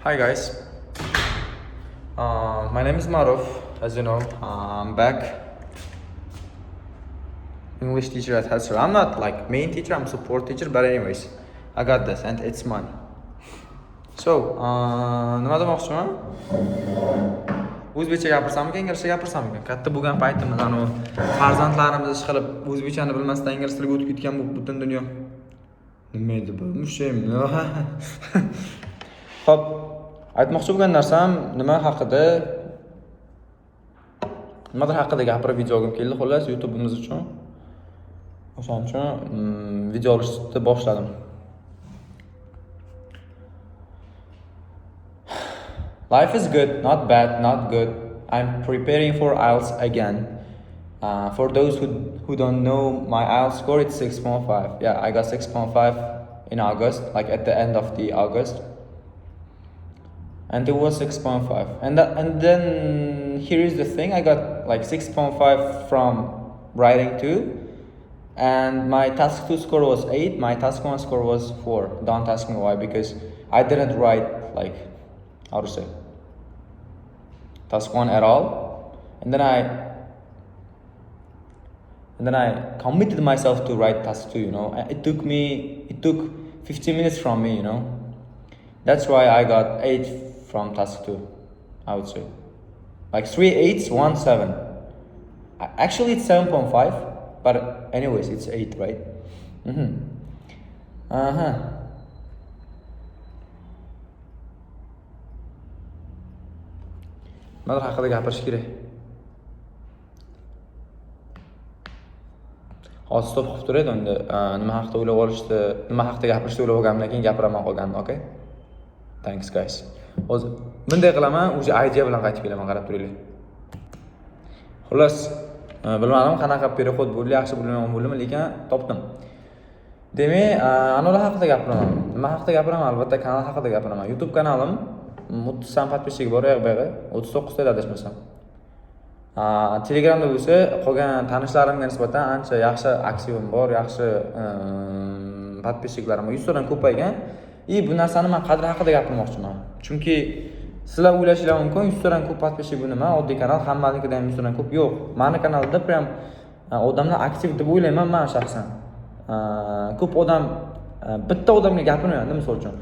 Hi guys, my name is Maruf. As you know, I'm back. English teacher at Helsel. I'm not like main teacher, I'm support teacher, but anyways, I got this and it's mine. So, nima demoqchiman? O'zbekcha gapirsammikan, inglizcha gapirsammikan? Katta bo'lgan paytimiz farzandlarimiz ish qilib o'zbekchani bilmasdan ingliz tiliga o'tib ketgan bu butun dunyo. Nima edi bu? Mushaymi? Xo'p, aytmoqchi bo'lgan narsam nimadir haqida gapirib video olgim keldi. Xullas, YouTube'imiz uchun. O'shaning uchun video olishni boshladim. Life is good, not bad, not good. I'm preparing for IELTS again. For those who don't know my IELTS score, it's 6.5. Yeah, I got 6.5 in August, like at the end of the August. And it was 6.5. And then here is the thing, I got like 6.5 from writing 2. And my task 2 score was 8, my task 1 score was 4. Don't ask me why, because I didn't write like, how to say, task 1 at all. And then I committed myself to write task 2, you know. It took 15 minutes from me, you know. That's why I got 8 from task 2, I would say. Like 3 8s, 1 7. Actually it's 7.5, but anyways, it's 8, right? Nimadir haqida gapirish kerak. Hozir stop qilib turadi endi nima haqida gapirishni o'ylab olganimdan keyin gapiraman qolgandim, okay? Thanks guys. Hozir bunday qilaman, o'sha idea bilan qaytib kelaman, qarab turinglar. Xullas, bilmadim qanaqa perexod bo'ldi, yaxshi bo'lmagan bo'ldimi, lekin topdim. Demak, anolar haqida gapiraman. Nima haqida gapiraman? Albatta kanal haqida gapiraman. YouTube kanalim 30 dan podpishchik bor, yo'q-yo'q, 39 ta adashmasam. Telegramda bo'lsa, qolgan tanishlarimga nisbatan ancha yaxshi aksiyum bor, yaxshi podpishchiklarim 100 tadan ko'paygan. Bu narsani men qadri haqida gapirmoqchiman. Chunki sizlar o'ylashingiz mumkin, 100 tadan ko'p podpishchik bu nima? Oddiy kanal, hammanikidan 100 tadan ko'p. Yo'q. Meni kanalda prям odamlar aktiv deb o'ylayman men shaxsan. Ko'p odam bitta odamga gapirmaydi, misol uchun.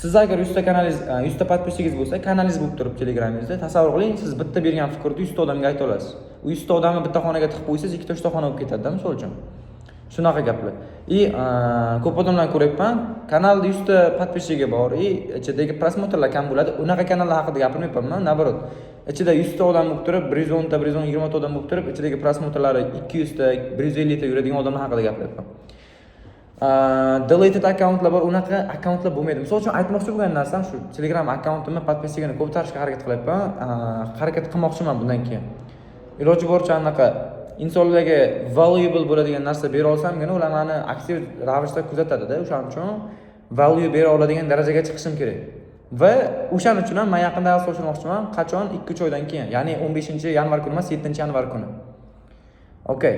Siz agar 100 ta kanalingiz, 100 ta podpishchigingiz bo'lsa, kanalingiz bo'lib turib Telegramingizda, tasavvur qiling, siz bitta bergan fikrni 100 ta odamga ayta olasiz. U 100 ta odamni bitta xonaga tiqib qo'ysangiz, ikkita xona bo'lib ketadi-da, misol uchun. Shunaqa gaplar. Ko'p odamlar ko'ryapman, kanalda 100 ta podpishchigi bor, ichidagi prosmotrlar kam bo'ladi. Unaqa kanallar haqida gapirmayapman, nabarot. Ichida 100 ta odam bo'lib turib, 110 ta, 120 ta odam bo'lib turib, ichidagi prosmotrlari 200 ta, 150 ta yuradigan odamlar haqida gapiryapman. Deleted accountlar bor, unaqa accountlar bo'lmaydi. Misol uchun aytmoqchi bo'lgan narsam shu, Telegram accountimni podpishchigini ko'tarishga harakat qilyapman, harakat qilmoqchiman bundan keyin. Iloji boricha anaqa insonlarga valuable bo'ladigan narsa bera olsamgina, ular meni aktiv ravishda kuzatadi-da. O'shaning uchun value bera oladigan darajaga chiqishim kerak. Va o'shaning uchun ham men yaqinda asoslanmoqchiman, qachon 2-3 oydan keyin, ya'ni 15-yanvar kuni emas, 7-yanvar kuni. Okay.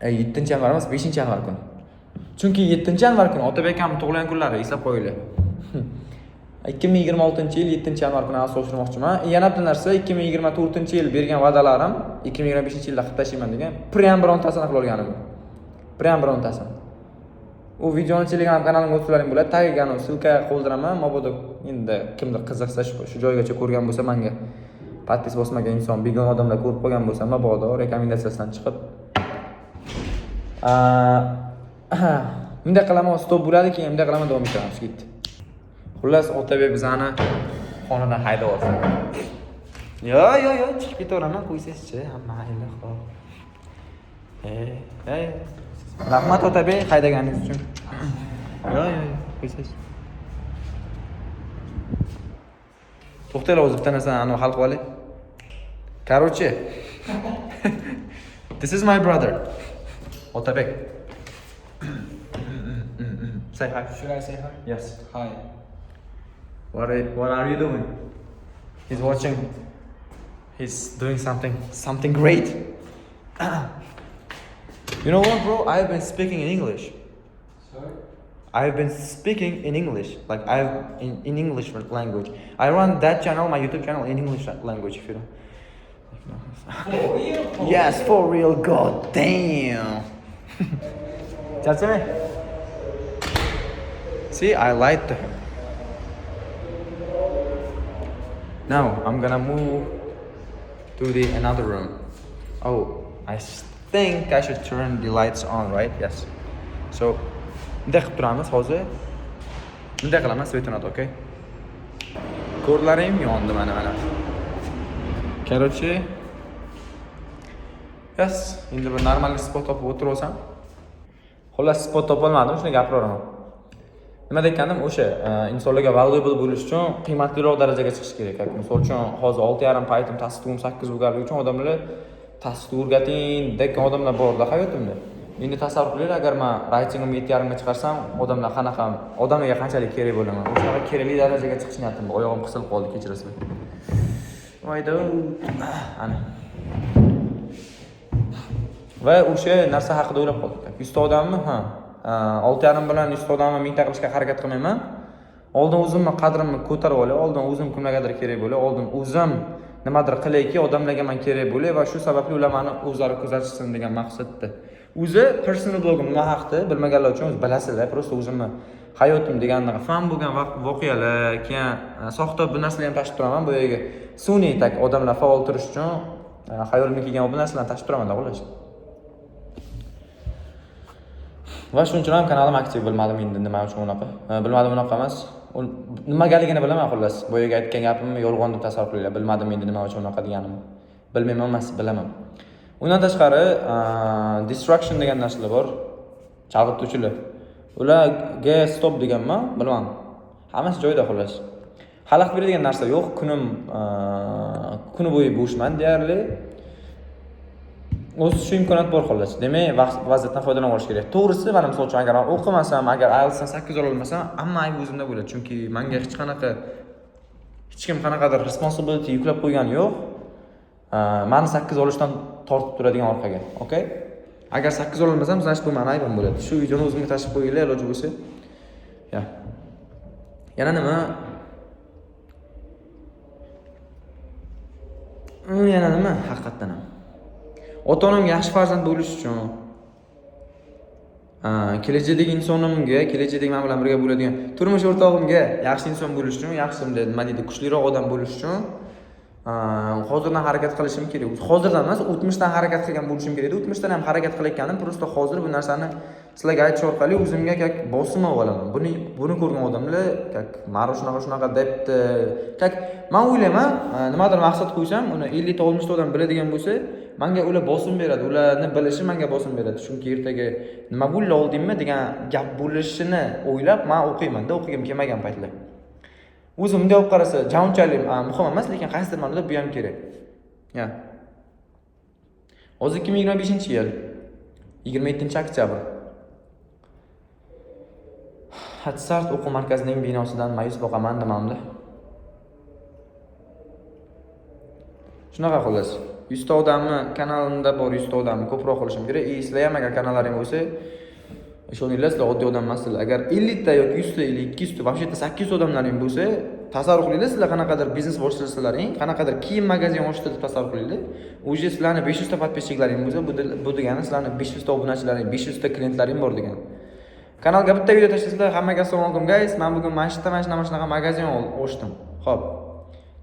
7-yanvar emas, 5-yanvar kuni. Chunki 7-yanvar kuni Otabek akamning tug'ilgan kunlari, eslab qo'yinglar. 2026-yil 7-yanvar kuni asoslanmoqchiman. Yana bir narsa, 2024-yil bergan va'dalarim 2025-yilda qilib tashlayman degan. Prям birontasini qilib olganim. Prям birontasini. U videoni Telegram kanalimga o'tkazlaring bo'ladi. Tagiga silka qo'ldiraman. Mabodo endi kimdir qiziqsa shu joygacha ko'rgan bo'lsa, menga podpis bosmagan inson, begona odamlar ko'rib qolgan bo'lsa, mabodo rekomendatsiyasidan chiqib bunday qilaman, stop bo'ladi, keyin bunday qilaman, davom etamiz, ketdi. Xullas, Otabek bizani xonadan haydab olsin. Yo, chiqib ketaveraman, qo'ysangizchi, hamma mayli, xo'p. Rahmat Otabek haydaganingiz uchun. Yo, qo'ysangiz. To'xtanglar, o'zi bitta narsani hal qilib olay. Короче, this is my brother, Otabek. Say hi. Should I say hi? Yes. Hi. What are you doing? He's watching. He's doing something great. You know what, bro? I've been speaking in English. Sorry? I've been speaking in English, like in English language. I run that channel, my YouTube channel, in English language. If you know. For real? Yes, for real. God damn. Charchame. See, I lied to him. Now I'm gonna move to the another room. Oh, think I should turn the lights on, right? Yes. So, bunday qilib turamiz hozir. Bunday qilaman, svetlanadi, okay? Ko'rlarim yondi mana. Короче, yes, endi bir normal spot topib o'tiraversam. Xullas spot topolmadim, shuni gapiraman. Nima degandim, o'sha insonlarga valuable bo'lish uchun qiymatliroq darajaga chiqish kerak. Misol uchun hozir 6,5 paytim tasdiqim 8 bo'lganligi uchun odamlar tasdiq o'rgating degan odamlar borda hayotimda. Endi tasavvur qiling, agar men raytingimni 7,5 ga chiqarsam, odamlarga qanchalik kerak bo'laman. O'shaga kerakli darajaga chiqish niyatim bor. Oyog'im qisilib qoldi, kechirasizlar. Voydo. Ana. Va o'sha narsa haqida o'ylab qoldik. 100 ta odammi? Ha. 6,5 bilan 100 ta odamni 1000 ta qilishga harakat qilmayman. Oldin o'zimni qadrimni ko'tarib olay, oldin o'zim kimlargadir kerak bo'lay, oldin o'zim nimadir qilayki, odamlarga men kerak bo'lay va shu sababli ular meni o'zlari kuzatishsin degan maqsadda. O'zi personal blogim nima haqida bilmaganlar uchun o'z bilasizlar, prosta o'zimni hayotim deganlar, fan bo'lgan voqealar, keyin soxta bu narsalarni ham tashib turaman, bu yerga sun'iy tak odamlar faol turish uchun hayolimga kelgan bu narsalarni tashib turaman, xolos. Va shuning uchun ham kanalim aktiv bilmadim endi nima uchun unaqa. Bilmadim unaqa emas. Nimagaligini bilaman xullas. Bu yerga aytgan gapimni yolg'on deb tasavvur qilinglar. Bilmadim endi nima uchun unaqa deganimni. Bilmayman emas, bilaman. Undan tashqari distraction degan narsalar bor. Chalg'ituvchilar. Ularga stop deganman, bilmadim. Hammasi joyida xullas. Xalaqit beradigan narsa yo'q. Kuni bo'yi bo'shman deyarli. O'z shu imkoniyat bor xullas. Demak, vaziyatdan foydalana olish kerak. To'g'risi, mana misol uchun agar o'qimasam, agar IELTS dan 8 ola olmasam, hamma ayb o'zimda bo'ladi. Chunki menga hech kim qanaqadir responsibility yuklab qo'ygani yo'q. Meni 8 olishdan tortib turadigan orqaga, okay? Agar 8 ola olmasam, значит bu meni aybim bo'ladi. Shu videoni o'zimga tashib qo'yinglar, iloji bo'lsa. Ya. Yana nima? Haqiqatan ham. Ota-onamga yaxshi farzand bo'lish uchun, kelajakdagi insonimga, kelajakdagi men bilan birga bo'ladigan turmush o'rtog'imga yaxshi inson bo'lish uchun, nima deydi, kuchliroq odam bo'lish uchun hozirdan harakat qilishim kerak. Hozirdan emas, o'tmishdan harakat qilgan bo'lishim kerak. O'tmishdan ham harakat qilayotganim, prosta hozir bu narsani sizlarga aytish orqali o'zimga bosim olaman. Buni ko'rgan odamlar, "Maro shunaqa debdi." Men o'ylayman, nimadir maqsad qo'ysam, uni 50 ta 60 ta odam biladigan bo'lsa, menga ular bosim beradi. Ularni bilishi menga bosim beradi. Chunki ertaga nima bo'la oldimmi degan gap bo'lishini o'ylab men o'qiyman-da, o'qigim kelmagan paytlar. O'zim bunday olib qarasa, javonchalik muhim emas, lekin qaysidir ma'noda bu ham kerak. Ya. Hozir 2025-yil 27-oktyabr. Hatsart o'quv markazining binosidan mayus boqaman demamda. Shunaqa xullas. 100 ta odamni kanalimda bor, 100 ta odamni ko'proq qilishim kerak. Sizlar ham agar kanallaring bo'lsa, ishoninglar, sizlar oddiy odam emaslar. Agar 50 ta yoki 100 ta yoki 200 ta, вообще 800 odamlaring bo'lsa, tasavvur qilinglar, sizlar qanaqadir biznes boshlasallaring, qanaqadir kiyim magazin ochdi deb tasavvur qilinglar. O'zi sizlarning 500 ta podpischiklaring bo'lsa, bu degani sizlarning 500 ta obunachilaring, 500 ta klientlaring bor degani. Kanalga bitta video tashlasizlar, hammaga assalomu alaykum guys. Men bugun mana shunaqa magazin ochdim. Xo'p.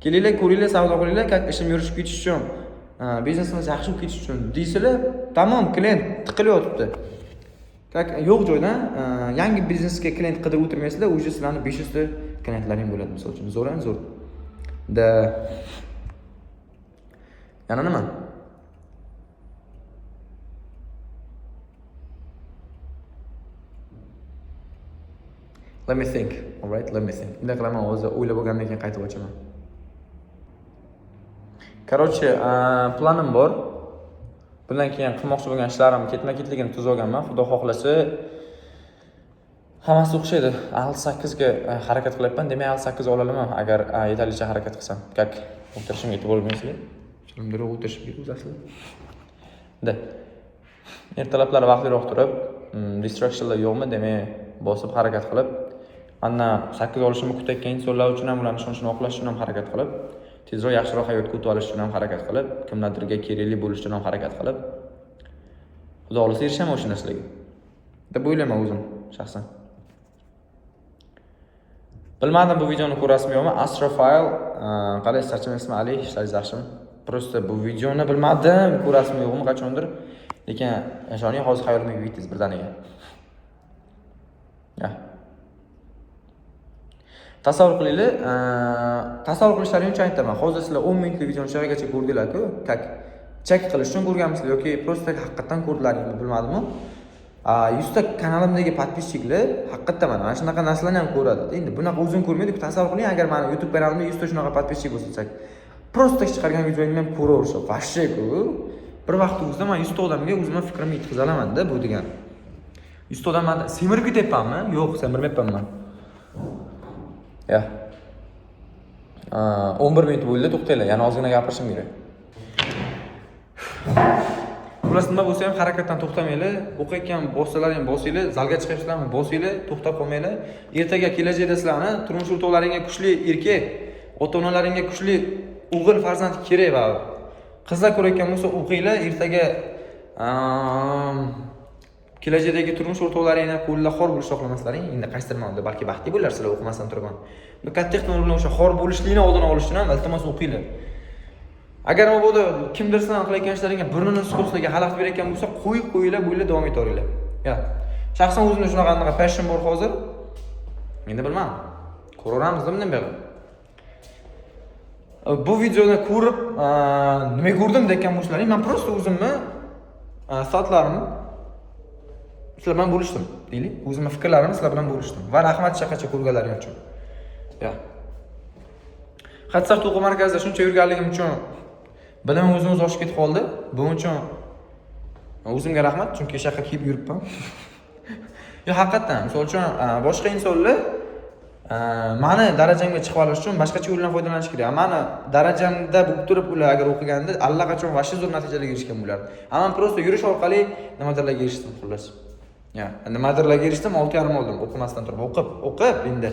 Kelinglar, ko'ringlar, savdo qilinglar, ishim yurishib ketish uchun, biznesimiz yaxshi bo'lib ketish uchun deysizlar, tamom, klient tiqilib yotibdi. Yo'q joydan yangi biznesga klient qidirib o'tirmaysizlar, o'zi sizlarning 500 ta klientlaring bo'ladi, misol uchun. Zo'r. Yana nima? Let me think. All right, let me think. Bunday qilaman, hozir o'ylab bo'lgandan keyin qaytib ochaman. Короче, planim bor. Bundan keyin qilmoqchi bo'lgan ishlarim ketma-ketligini tuzib olganman. Xudo xohlasa, hammasi o'xshaydi. 8 ga harakat qilyapman. Demak, 8 olaman agar yetarlicha harakat qilsam. O'tirishimga e'tibor bermaysizlar. Shunday o'tirishimga o'zasizlar. Ertalablari vaqtliroq turib, distractionlar yo'qmi, demak bosib harakat qilib, ana 8 olishimni kutayotgan insonlar uchun ham ularni ishonchini oqlash uchun ham harakat qilib, tezroq yaxshiroq hayotga o'tib olish uchun ham harakat qilib, kimlardirga kerakli bo'lish uchun ham harakat qilib, Xudo xolasa erishaman o'sha narsalarga deb o'ylayman o'zim shaxsan. Bilmadim bu videoni ko'rasizmi yo'qmi? Astrofile, qalaysiz, charchamaysizmi Ali? Ishlaringiz yaxshimi? Prosta bu videoni bilmadim ko'rasizmi yo'qmi qachondir. Lekin ishoning hozir xayolimga yetdingiz birdaniga. Ya. Tasavvur qilinglar, tasavvur qilishlaringiz uchun aytaman. Hozir sizlar 10 minutlik videoni shagagacha ko'rdinglar-ku, tak chek qilish uchun ko'rganmisizlar yoki prosta haqiqatan ko'rdilaringmi bilmadim-ku. 100 ta kanalimdagi podpisчиклар haqiqatan mana shunaqa narsalarni ham ko'radi. Endi bunaqa o'zim ko'rmaydi-ku, tasavvur qiling, agar meni YouTube kanalimda 100 ta shunaqa podpisчик bo'lsak, prosta chiqargan videoimni ham ko'raverishib, vashshe-ku. Bir vaqt o'zida men 100 ta odamga o'zimning fikrimni yetkaza olaman-da bu degan. 100 ta odam semirib ketyapmanmi? Yo'q, semirmayapman men. Ya. 11 minut bo'ldi, to'xtanglar. Yana ozgina gapirishim kerak. Xullas nima bo'lsa ham harakatdan to'xtamanglar. O'qiyotgan bo'lsalaring bosinglar, zalga chiqishlarni bosinglar, to'xtab qolmanglar. Ertaga kelajakda sizlarni turmush o'rtoqlaringga kuchli erkak, ota-onalaringga kuchli o'g'il farzand kerak va qizlar ko'rayotgan bo'lsa o'qinglar, ertaga kelajakdagi turmush o'rtoqlaringni qo'lida xor bo'lishni xohlamasalaring, endi qaysidir ma'noda balki baxtli bo'larsizlar o'qimasdan turib. Bu katta ehtimol bilan o'sha xor bo'lishlikni oldini olish uchun ham iltimos o'qinglar. Agar mabodo kimdir sizlarni qilayotgan ishlaringga burnini siqib xalaqit berayotgan bo'lsa, qo'yinglar, bo'ylar davom etaveringlar. Ya. Shaxsan o'zimda shunaqa passion bor hozir. Endi bilmadim. Ko'raveramiz bundan beri. Bu videoni ko'rib, nima ko'rdim degan bo'lsalaring, men prosta o'zimni soatlarimni sizlar bilan bo'lishdim, deylik. O'zimning fikrlarimni sizlar bilan bo'lishdim va rahmat chaqacha ko'rganlaring uchun. Ya. Xatsaq o'quv markazida shuncha yurganligim uchun bilimim o'zim oshib ketib qoldi. Buning uchun o'zimga rahmat, chunki shaqa kiyib yuribman. Yo, haqiqatan, misol uchun boshqa insonlar meni darajamga chiqib olish uchun boshqacha yo'ldan foydalanish kerak. Meni darajamda bo'lib turib ular agar o'qiganda allaqachon vashshi zo'r natijalarga erishgan bo'lardi. Ammo prosta yurish orqali nimadirlarga erishdim, xullas. Ya, nimadirlarga erishdim, 6,5 oldim o'qimasdan turib, o'qib endi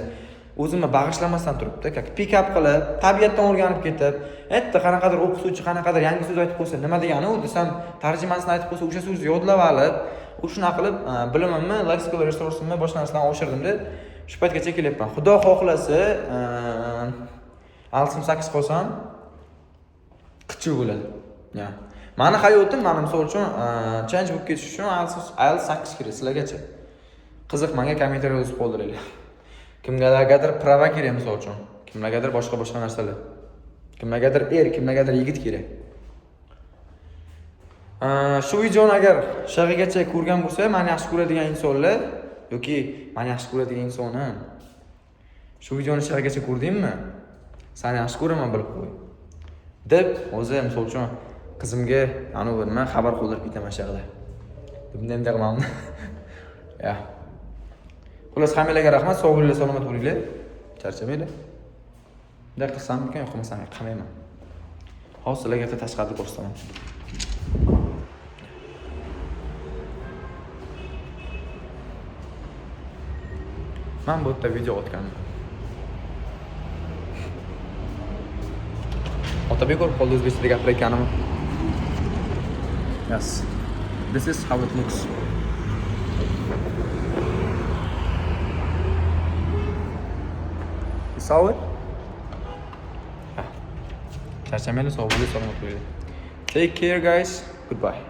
o'zimni bag'ishlamasdan turibdi, pick up qilib, tabiatdan o'rganib ketib, aytdi qanaqadir o'qituvchi qanaqadir yangi so'z aytib qo'ysa, nima degani u desam, tarjimasini aytib qo'ysa, o'sha so'zni yodlab olib, shunaqa qilib bilimimni, lexical resourceimni boshqa narsalarni oshirdim-da, shu paytgacha kelyapman. Xudo xohlasa, 68 qolsam qichiq bo'ladi. Ya. Meni hayotim, meni misol uchun change bo'lib ketish uchun IELTS 8 kerak sizlargacha. Qiziq, menga kommentar yozib qoldiringlar. Kimlargadir prava kerak misol uchun, kimlargadir boshqa narsalar. Kimlargadir kimlargadir yigit kerak. Shu videoni agar shag'igacha ko'rgan bo'lsa, meni yaxshi ko'radigan insonlar yoki meni yaxshi ko'radigan insonim. Shu videoni shag'igacha ko'rdingmi? Seni yaxshi ko'raman bilib qo'y. Deb o'zi misol uchun qizimga nima xabar qoldirib ketaman shag'ida. Bunday qilmadim. Ya. Xullas, hammalarga rahmat, sog' bo'linglar, salomat bo'linglar. Charchamanglar. Bunday qilsam ekan, yo'qmasam qilmayman. Hozir sizlarga tashqarida ko'rsataman. Men bu yerda video otganman. Otabek ko'rib qoldi o'zbekcha gapirayotganimni. Yes. This is how it looks. You saw it? Charchamanglar, sog' bo'linglar, salomat bo'linglar. Take care guys. Goodbye.